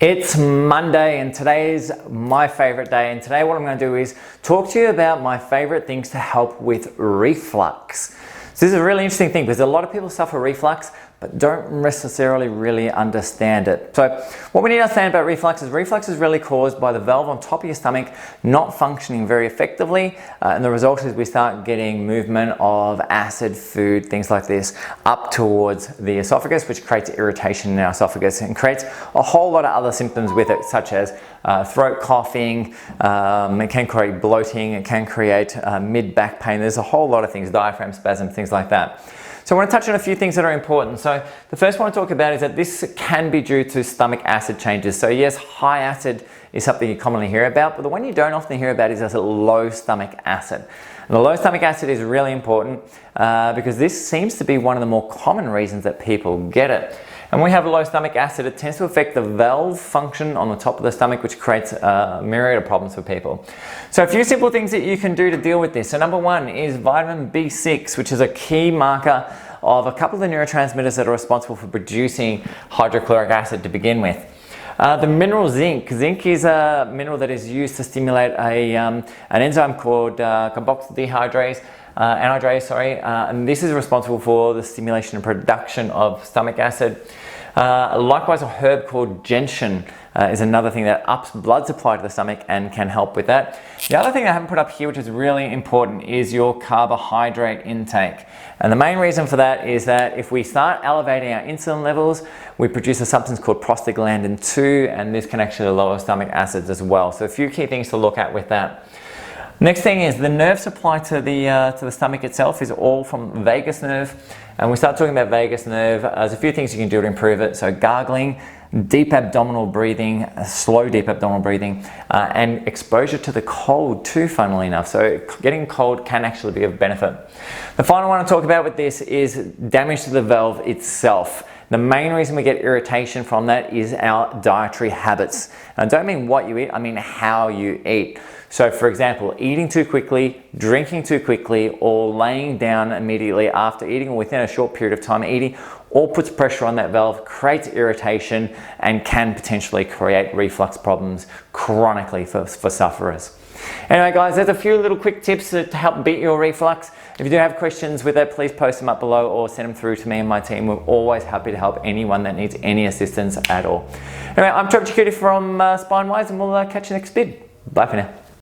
It's Monday and today's my favorite day, and today what I'm going to do is talk to you about my favorite things to help with reflux. So this is a really interesting thing because a lot of people suffer reflux but don't necessarily really understand it. So what we need to understand about reflux is really caused by the valve on top of your stomach not functioning very effectively, and the result is we start getting movement of acid, food, things like this up towards the esophagus, which creates irritation in our esophagus and creates a whole lot of other symptoms with it, such as throat coughing, it can create bloating, it can create mid-back pain. There's a whole lot of things, diaphragm spasm, things like that. So I want to touch on a few things that are important. So the first one I want to talk about is that this can be due to stomach acid changes. So yes, high acid is something you commonly hear about, but the one you don't often hear about is a low stomach acid. And the low stomach acid is really important because this seems to be one of the more common reasons that people get it. And when we have a low stomach acid, it tends to affect the valve function on the top of the stomach, which creates a myriad of problems for people. So a few simple things that you can do to deal with this. So number one is vitamin B6, which is a key marker of a couple of the neurotransmitters that are responsible for producing hydrochloric acid to begin with. The mineral zinc. Zinc is a mineral that is used to stimulate an enzyme called carboxyl anhydrase, and this is responsible for the stimulation and production of stomach acid. Likewise, a herb called gentian is another thing that ups blood supply to the stomach and can help with that. The other thing I haven't put up here, which is really important, is your carbohydrate intake. And the main reason for that is that if we start elevating our insulin levels, we produce a substance called prostaglandin 2, and this can actually lower stomach acids as well. So a few key things to look at with that. Next thing is the nerve supply to the stomach itself is all from vagus nerve. And we start talking about vagus nerve, there's a few things you can do to improve it. So gargling, deep abdominal breathing, slow deep abdominal breathing, and exposure to the cold too, funnily enough. So getting cold can actually be of benefit. The final one I want to talk about with this is damage to the valve itself. The main reason we get irritation from that is our dietary habits. And I don't mean what you eat, I mean how you eat. So for example, eating too quickly, drinking too quickly, or laying down immediately after eating or within a short period of time eating, all puts pressure on that valve, creates irritation, and can potentially create reflux problems chronically for sufferers. Anyway guys, there's a few little quick tips to help beat your reflux. If you do have questions with that, please post them up below or send them through to me and my team. We're always happy to help anyone that needs any assistance at all. Anyway, I'm Trevor from Spinewise, and we'll catch you next vid. Bye for now.